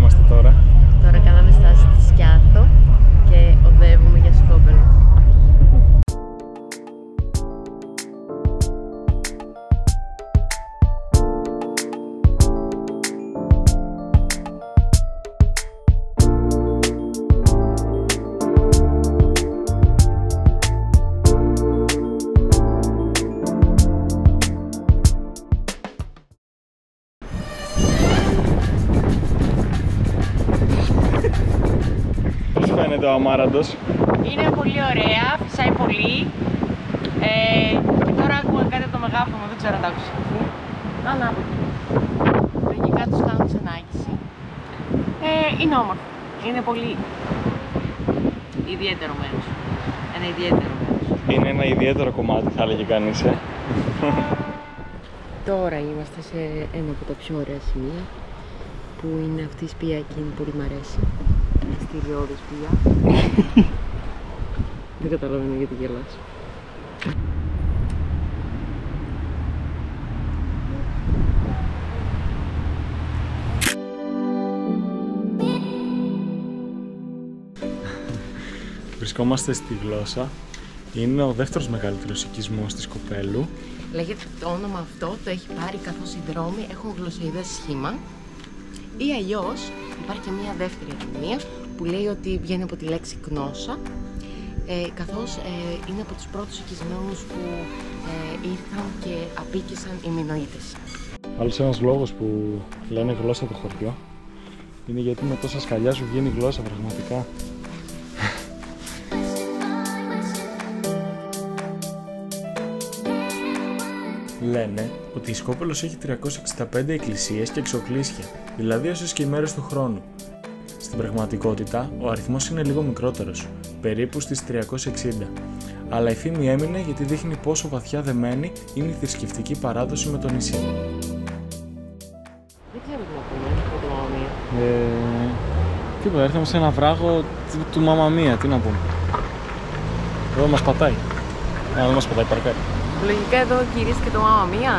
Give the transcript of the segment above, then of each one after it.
είμαστε τώρα? Τώρα κάναμε στάση στη Σκιάθο και οδεύουμε για Σκόπελο. Πώς φαίνεται ο Αμάραντος? Είναι πολύ ωραία, φυσάει πολύ. Και τώρα ακούω κάτι από το μεγάφωνο, δεν ξέρω αν το άκουσα. Ανάποδα. Εκεί κάτω κάνουν σαν άγγιση. Είναι όμορφο. Είναι πολύ ιδιαίτερο μέρος. Ένα ιδιαίτερο μέρος. Είναι ένα ιδιαίτερο κομμάτι, θα έλεγε κανείς, Τώρα είμαστε σε ένα από τα πιο ωραία σημεία, που είναι αυτή η σπία εκείνη που μ' αρέσει. Η στυλιώδη σπία. Δεν καταλαβαίνω γιατί γελάς. Βρισκόμαστε στη Γλώσσα. Είναι ο δεύτερος μεγαλύτερος οικισμός της Σκοπέλου. Λέγεται το όνομα αυτό, το έχει πάρει καθώς οι δρόμοι έχουν γλωσσοειδές σχήμα. Ή αλλιώς υπάρχει και μια δεύτερη ερμηνεία που λέει ότι βγαίνει από τη λέξη γνώσα, καθώς είναι από τους πρώτους οικισμένους που ήρθαν και απίκησαν οι Μινωίτες. Άλλος ένας λόγος που λένε γλώσσα το χωριό είναι γιατί με τόσα σκαλιά σου βγαίνει γλώσσα πραγματικά. Λένε ότι η Σκόπελος έχει 365 εκκλησίες και εξοκλήσια, δηλαδή όσες και οι μέρες του χρόνου. Στην πραγματικότητα, ο αριθμός είναι λίγο μικρότερος, περίπου στις 360. Αλλά η φήμη έμεινε γιατί δείχνει πόσο βαθιά δεμένη είναι η θρησκευτική παράδοση με το νησί. Δεν ξέρω τι να πούμε από το Μαμά Μία. Τίποτα, ήρθαμε σε ένα βράγο του Μαμά Μία, τι να πούμε. Εδώ μας πατάει. Δεν μας πατάει, παρκάρει. Λογικά εδώ γυρίστηκε το Μαμά Μία.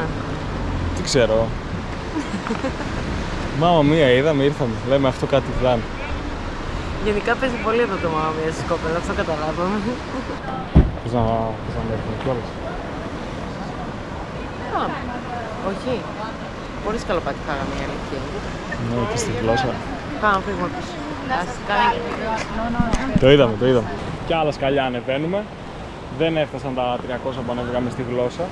Τι ξέρω. Μαμά Μία είδαμε, ήρθαμε. Λέμε αυτό κάτι πλάνο. Γενικά παίζει πολύ εδώ το Μαμά Μία στη Σκόπελο, αυτό καταλάβαμε. Θες να έρθουμε κιόλας? Όχι. Πολύ σκαλοπάτι φάγαμε η αλήθεια. Ναι, και στη Γλώσσα. Πάμε να φύγουμε πίσω. Το είδαμε. Κι άλλα σκαλιά ανεβαίνουμε. Δεν έφτασαν τα 300 που ανέβηγαμε στη Γλώσσα.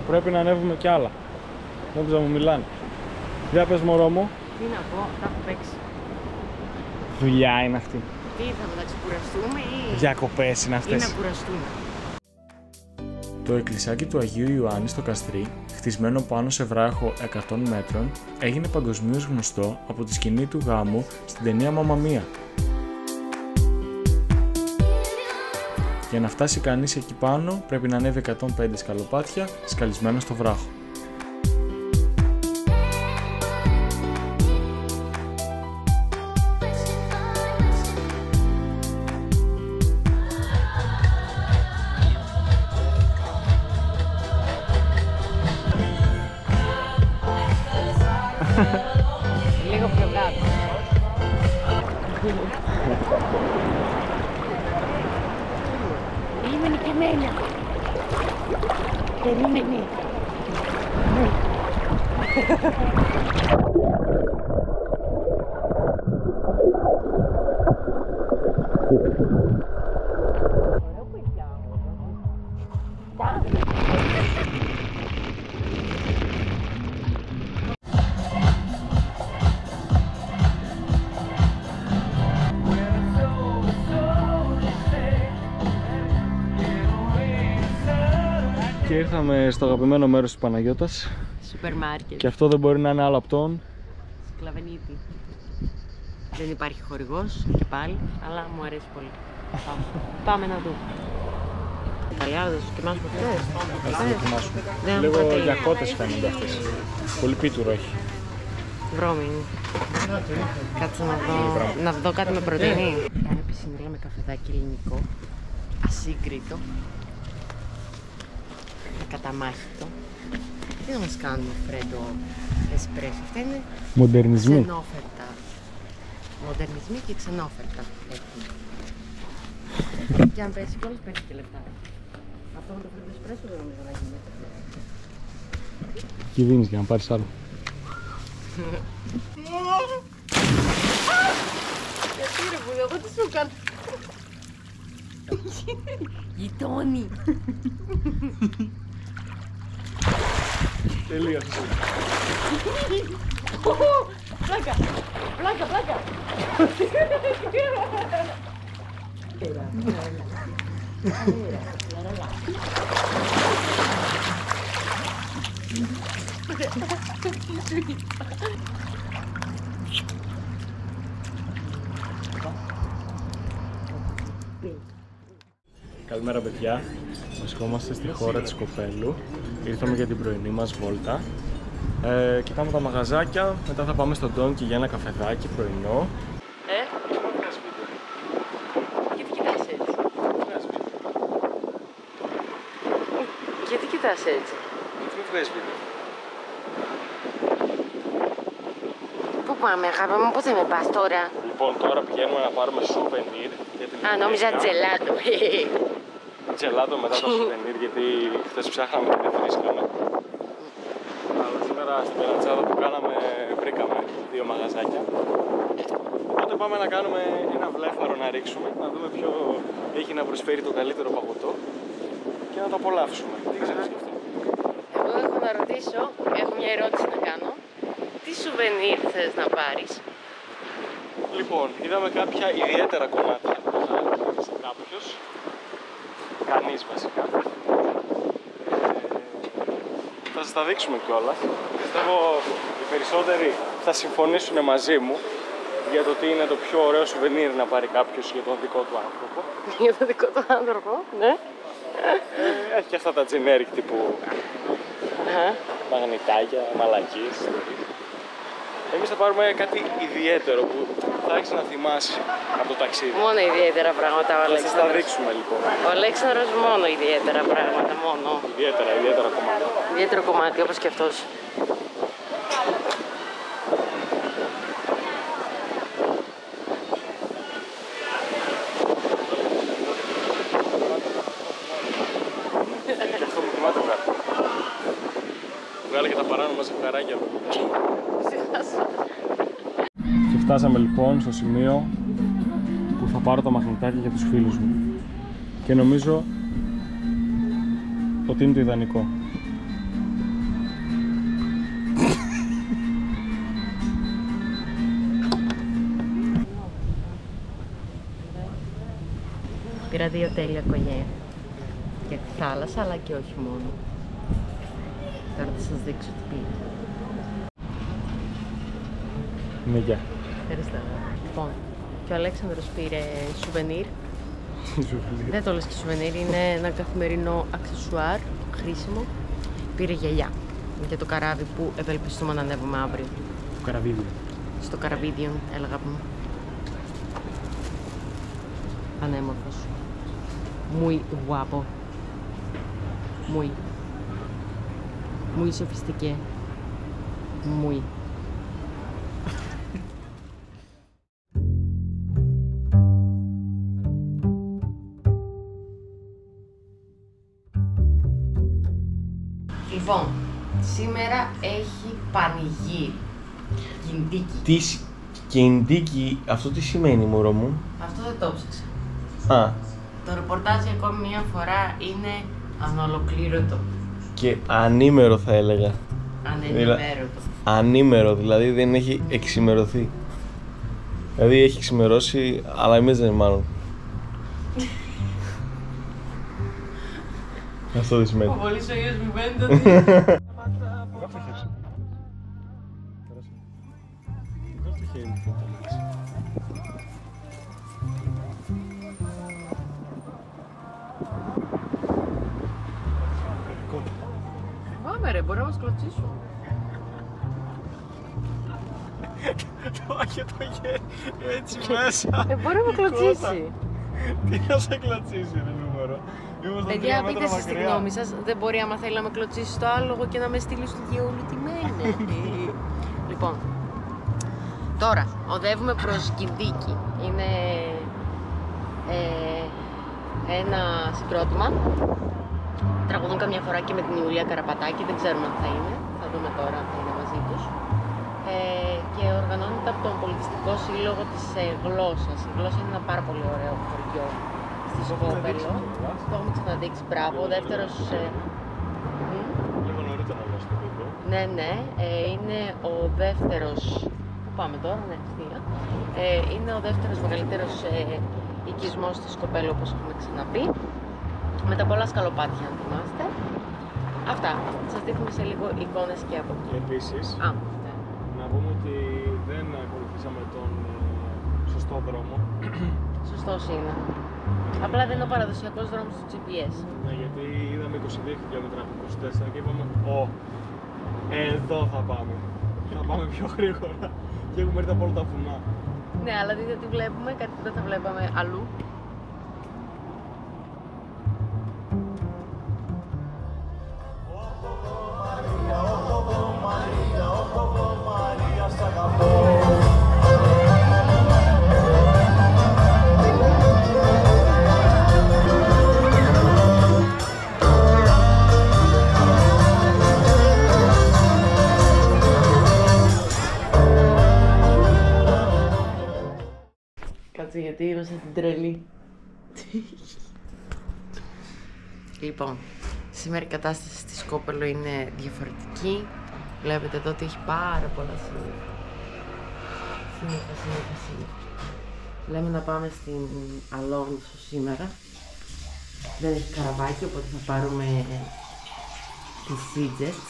Πρέπει να ανέβουμε κι άλλα. Νόμιζα μου μιλάνε. Για πες μωρό μου. Τι να πω, τα έχω παίξει. Δουλειά είναι αυτή. Τι ήρθαμε να ξεκουραστούμε ή... Διακοπές είναι αυτές. Ή να κουραστούμε. Το εκκλησάκι του Αγίου Ιωάννη στο Καστρί, χτισμένο πάνω σε βράχο 100 μέτρων, έγινε παγκοσμίως γνωστό από τη σκηνή του γάμου στην ταινία Μαμά Μία. Για να φτάσει κανείς εκεί πάνω πρέπει να ανέβει 105 σκαλοπάτια σκαλισμένα στο βράχο. Λίγο πιο κάτω. Περίμενε και εμένα. Περίμενε. Και ήρθαμε στο αγαπημένο μέρος της Παναγιώτας. Σούπερ μάρκετ. Και αυτό δεν μπορεί να είναι άλλο από τον Σκλαβενίτη. Δεν υπάρχει χορηγός και πάλι, αλλά μου αρέσει πολύ. Πάμε να δούμε. Καλιά, δεν σου κοιμάσουμε αυτές. Ας το δοκιμάσουμε. Δεν Λίγο έχω για κότες φαίνονται αυτές. Πολύ πίτουρο έχει. Βρώμη είναι. Κάτσε να δω κάτι με πρωτεΐνη. Ένα πισινέλα με καφεδάκι ελληνικό. Ασύγκριτο. Ακαταμάχητο. Τι να μας κάνουμε, Φρέντο, εσπρέσο. Αυτά είναι Μοντερνισμοί. ξενόφερτα. Μοντερνισμοί και ξενόφερτα. Έτσι. Και αν πέσει κιόλας πέσει και λεπτά. Αυτό με το φρέντο εσπρέσο δεν νομίζω να γίνεται. Και δίνεις για να πάρεις άλλο. Γιατί ρε που εγώ τι σου κάνω. Γειτόνι. Τελείωσε. Πλάκα, πλάκα, πλάκα. Καλημέρα παιδιά, βρισκόμαστε στη χώρα της Κοπέλου. Ήρθαμε για την πρωινή μας βόλτα. Κοιτάμε τα μαγαζάκια, μετά θα πάμε στον Ντόνκι για ένα καφεδάκι πρωινό. Γιατί κοιτάς έτσι. Γιατί κοιτάς έτσι. Γιατί μην βγάζεις βίντεο. Πού πάμε αγάπη μου, πού θα με πας τώρα. Λοιπόν, τώρα πηγαίνουμε να πάρουμε σουβενίρ. Α, νόμιζα τζελάτο. Τζελάτο μετά το σουβενίρ, γιατί χθες ψάχναμε και δεν βρίσκαμε. Αλλά σήμερα στην περατσάδα που κάναμε βρήκαμε 2 μαγαζάκια. Οπότε πάμε να κάνουμε ένα βλέφαρο να ρίξουμε, να δούμε ποιο έχει να προσφέρει το καλύτερο παγωτό και να το απολαύσουμε. Τι ξέρεις γι' αυτό. Εγώ έχω να ρωτήσω, έχω μια ερώτηση να κάνω. Τι σουβενίρ θες να πάρεις. Λοιπόν, είδαμε κάποια ιδιαίτερα κομμάτια που θα ρίξει κάποιος. Κανείς βασικά. Θα σας τα δείξουμε κιόλας. Πιστεύω οι περισσότεροι θα συμφωνήσουν μαζί μου για το τι είναι το πιο ωραίο σουβενίρ να πάρει κάποιος για τον δικό του άνθρωπο. Για τον δικό του άνθρωπο, ναι. Έχει και αυτά τα generic τύπου μαγνητάκια, μαλακίες. Εμείς θα πάρουμε κάτι ιδιαίτερο που θα έχεις να θυμάσαι από το ταξίδι. Μόνο ιδιαίτερα πράγματα ο Θα σας τα Αλέξανδρος. δείξουμε λοιπόν. Ο Αλέξανδρος μόνο ιδιαίτερα πράγματα, μόνο. Ιδιαίτερα κομμάτια. Ιδιαίτερο κομμάτι, όπως και αυτός. Και αυτό μου θυμάται βγάλε. Βγάλε και τα παράνομα ζευγαράκια μου. Και φτάσαμε λοιπόν στο σημείο που θα πάρω τα μαγνητάκια για τους φίλους μου. Και νομίζω ότι είναι το ιδανικό. Πήρα 2 τέλεια κονιέ. Για τη θάλασσα, αλλά και όχι μόνο. Τώρα θα σας δείξω τι πήρα. Ναι, γεια. Ευχαριστώ. Λοιπόν, και ο Αλέξανδρος πήρε σουβενίρ. Δεν το λες και σουβενίρ, είναι ένα καθημερινό αξεσουάρ χρήσιμο. Πήρε γυαλιά για το καράβι που ευελπιστούμε να ανέβουμε αύριο. Το καραβίδιο. Στο καραβίδιο, έλεγα μου. Πανέμορφος. Muy guapo. Muy sofisticé. Muy. Λοιπόν, σήμερα έχει πανηγύρι. Κιντίκι. Τι κιντίκι, αυτό τι σημαίνει μωρό μου? Αυτό δεν το ψάξα. Α, Το ρεπορτάζ για ακόμη μια φορά είναι ανολοκλήρωτο. και ανήμερο θα έλεγα. Ανενημέρωτο. Ανήμερο, δηλαδή δεν έχει εξημερωθεί. Δηλαδή έχει ξημερώσει, αλλά εμείς δεν μάλλον. Αυτό δεν σημαίνει. Ο πολύς ο γιος μου φαίνεται ότι... Πάμε ρε, μπορεί να μας κλωτσίσουν. Το Άγιο το γέρι έτσι μέσα. Μπορεί να με κλωτσίσει. Τι να σε κλωτσίσει ρε νούμερο. Παιδιά, πείτε εσείς τη γνώμη σας. Δεν μπορεί άμα θέλει να με κλωτσίσει στο άλογο και να με στείλει στο γεωλουτημένο. Λοιπόν, τώρα οδεύουμε προς Κιντίκι. Είναι ένα συγκρότημα. Τραγουδούν καμιά φορά και με την Ιουλία Καραπατάκη, δεν ξέρουμε αν θα είναι. Θα δούμε τώρα αν θα είναι μαζί τους. Και οργανώνεται από τον Πολιτιστικό Σύλλογο της Γλώσσας. Η Γλώσσα είναι ένα πάρα πολύ ωραίο χωριό στη Σκόπελο. Το έχουμε ξαναδείξει, μπράβο. Ο δεύτερος... Λίγο νωρίτερα να στο παιδί. Ναι, ναι. Είναι ο δεύτερος... Πού πάμε τώρα, ναι, ευθεία. Είναι ο δεύτερος μεγαλύτερος οικισμός στη Σκοπέλου, όπως έχουμε ξαναπεί. Με τα πολλά σκαλοπάτια, αν θυμάστε. Αυτά. Σας δείχνουμε σε λίγο εικόνες και από εκεί. Επίσης, Ναι. να πούμε ότι δεν ακολουθήσαμε τον σωστό δρόμο. Σωστός είναι. Απλά δεν είναι ο παραδοσιακός δρόμος του GPS. Ναι, γιατί είδαμε 22 χιλιόμετρα από 24 και είπαμε εδώ θα πάμε. Θα πάμε πιο γρήγορα. Και έχουμε έρθει από όλα τα βουνά. Ναι, αλλά δείτε τι βλέπουμε, κάτι που δεν θα βλέπαμε αλλού. Κάτσε γιατί είμαστε την τρελή. Λοιπόν, σήμερα η κατάσταση στη Σκόπελο είναι διαφορετική. Βλέπετε εδώ ότι έχει πάρα πολλά σύννεφα. Σύννεφα. Λέμε να πάμε στην Αλόνισο σήμερα. Δεν έχει καραβάκι, οπότε θα πάρουμε τις Sea-Jets.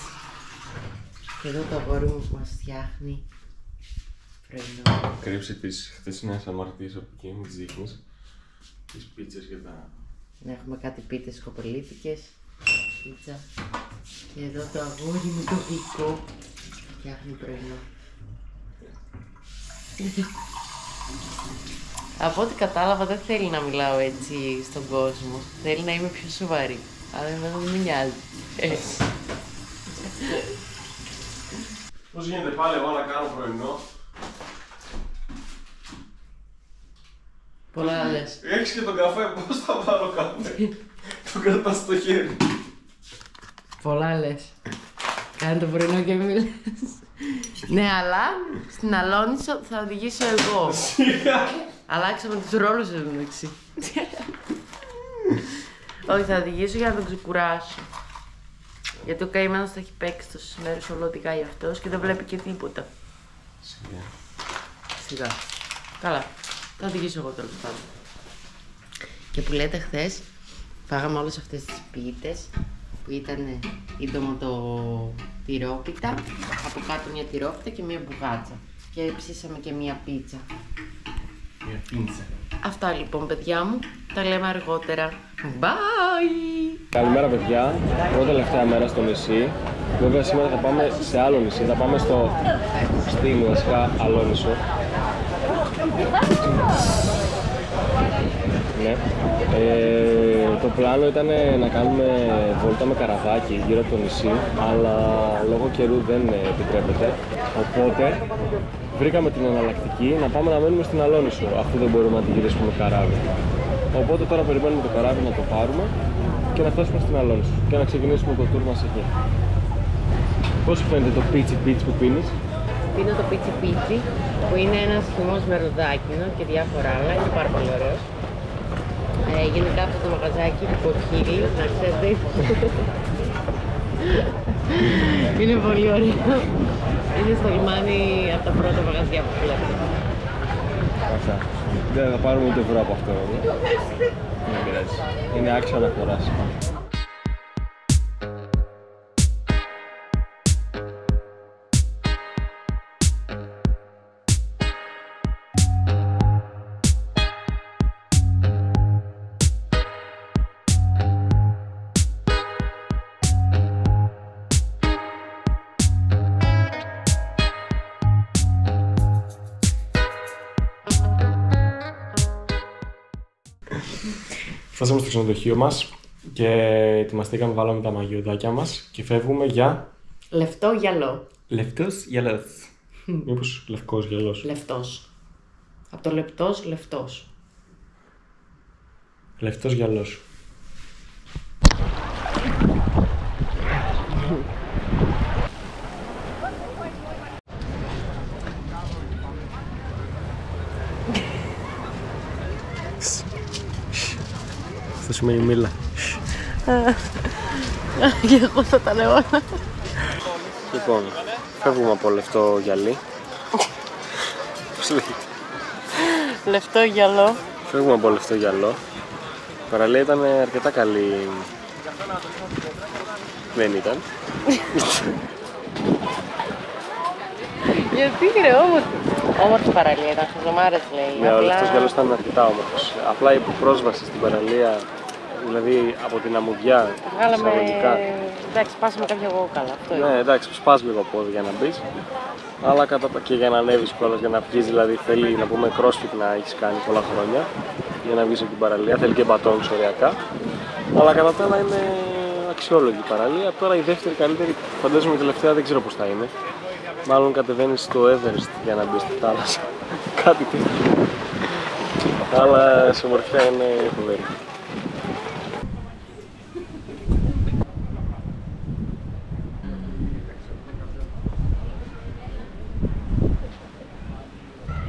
Και εδώ το αγόρι μου μας φτιάχνει πρωινό. Κρύψε τις χθεσινές αμαρτίες από εκεί, μην τις δείχνεις. Τις πίτσες και τα... Να έχουμε κάτι πίτες σκοπελίτικες, πίτσα. Και εδώ το αγόρι με το γλυκό φτιάχνει πρωινό. Από ό,τι κατάλαβα δεν θέλει να μιλάω έτσι στον κόσμο. Θέλει να είμαι πιο σοβαρή. Αλλά εμένα δεν με νοιάζει. Πώς γίνεται πάλι εγώ να κάνω πρωινό? Πολλά λες. Έχεις και τον καφέ, πώς θα βάλω καφέ? Το κρατάς στο χέρι. Πολλά λες. Κάνε το πρωινό και μη λες. Ναι, αλλά στην Αλόνισο θα οδηγήσω εγώ. Αλλάξαμε τους ρόλους εδώ μεταξύ. Όχι, θα οδηγήσω για να τον ξεκουράσω. Γιατί ο καημένος θα έχει παίξει τόσες μέρες, όλο οδηγάει αυτός και δεν βλέπει και τίποτα. Σιγά. Καλά. Θα οδηγήσω εγώ τέλος πάντων. Και που λέτε χθες, φάγαμε όλες αυτές τις πίτες που ήταν η ντοματοτυρόπιτα, από κάτω μια τυρόπιτα και μια μπουγάτσα. Και ψήσαμε και μια πίτσα. Μια πίτσα. Αυτά λοιπόν παιδιά μου, τα λέμε αργότερα. Bye! Καλημέρα παιδιά, πρώτη τελευταία μέρα στο νησί. Βέβαια σήμερα θα πάμε σε άλλο νησί, θα πάμε στην βασικά Αλόνισο. Ναι. Το πλάνο ήταν να κάνουμε βόλτα με καραβάκι γύρω από το νησί, αλλά λόγω καιρού δεν επιτρέπεται. Οπότε βρήκαμε την εναλλακτική να πάμε να μένουμε στην Αλόνισο, αφού δεν μπορούμε να τη γυρίσουμε καράβι. Οπότε τώρα περιμένουμε το καράβι να το πάρουμε και να φτάσουμε στην Αλόνισο και να ξεκινήσουμε το tour μας εκεί. Πώς σου φαίνεται το πίτσι πίτσι που πίνεις? Πίνω το πίτσι πίτσι, που είναι ένας χυμός με ροδάκινο και διάφορα άλλα, είναι πάρα πολύ ωραίος. Γενικά αυτό το μαγαζάκι του Κοχύλι, να ξέρετε, είναι πολύ ωραίο. Είναι στο λιμάνι από τα πρώτα μαγαζιά που βλέπετε. Αυτά. Δεν θα πάρουμε ούτε ευρώ από αυτό. Δεν πειράζει. Είναι άξιο αναφοράς. Φτάσαμε στο ξενοδοχείο μας και ετοιμαστήκαμε, βάλαμε τα μαγιωδάκια μας και φεύγουμε για... Λευτό γυαλό. Λευτός γυαλός. Μήπως λευκός γυαλός? Λευτός. Από το λεπτός, λευτός. Λευτός γυαλός. Αυτό σημαίνει μίλα. Και εγώ θα τα λέω όλα. Λοιπόν, φεύγουμε από λευτό γυαλί. Πώς λέγεται? Λευτό γυαλό. Φεύγουμε από λευτό γυαλό. Η παραλία ήταν αρκετά καλή. Δεν ήταν. Γιατί ρε, όμορφη παραλία ήταν, χαζομάρες λέει. Ναι, ο λευτός γυαλός ήταν αρκετά όμορφος. Απλά η πρόσβαση στην παραλία, δηλαδή από την αμμουδιά, Βγάλαμε, εισαγωγικά. εντάξει, πάσαμε κάποια κόκαλα, αυτό είναι. Ναι, εντάξει, σπάς λίγο πόδι για να μπεις. Αλλά και για να ανέβεις κιόλας, για να βγεις, δηλαδή θέλει να πούμε crossfit να έχεις κάνει πολλά χρόνια για να βγεις από την παραλία. Θέλει και μπατόν οριακά. Αλλά κατά τα άλλα είναι αξιόλογη η παραλία. Τώρα η δεύτερη καλύτερη, φαντάζομαι η τελευταία δεν ξέρω πώς θα είναι. Μάλλον κατεβαίνεις στο Everest για να μπεις στη θάλασσα. Κάτι τέτοιο. Αλλά σε ομορφιά είναι φοβερή.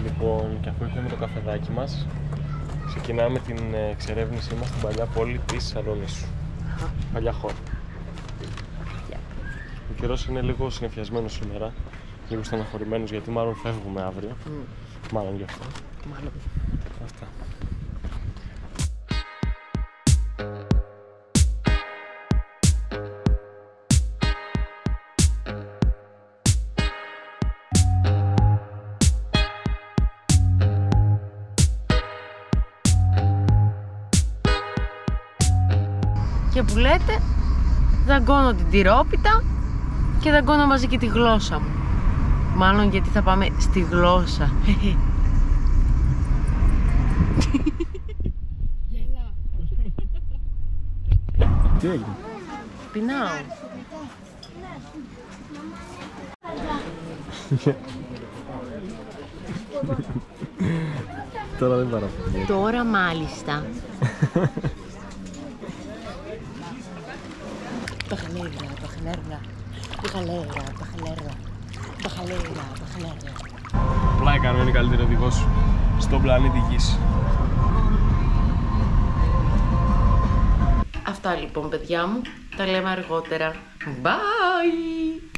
Λοιπόν, και αφού ήρθαμε το καφεδάκι μας, ξεκινάμε την εξερεύνησή μας στην παλιά πόλη της Σαλονίσου. Παλιά χώρα. Ο καιρός είναι λίγο συννεφιασμένος σήμερα, λίγο στεναχωρημένος γιατί μάλλον φεύγουμε αύριο. Μάλλον γι' αυτό. Μάλλον. Αυτά. Και που λέτε, δαγκώνω την τυρόπιτα και δαγκώνω μαζί και τη γλώσσα μου. Μάλλον γιατί θα πάμε στη γλώσσα. Τι έγινε? Πεινάω. Τώρα δεν παραπάνω. Τώρα μάλιστα. Παχαλέρα. Απλά η κανόνη καλύτερη οδηγός στον πλανήτη Γης. Αυτά λοιπόν παιδιά μου, τα λέμε αργότερα. Bye!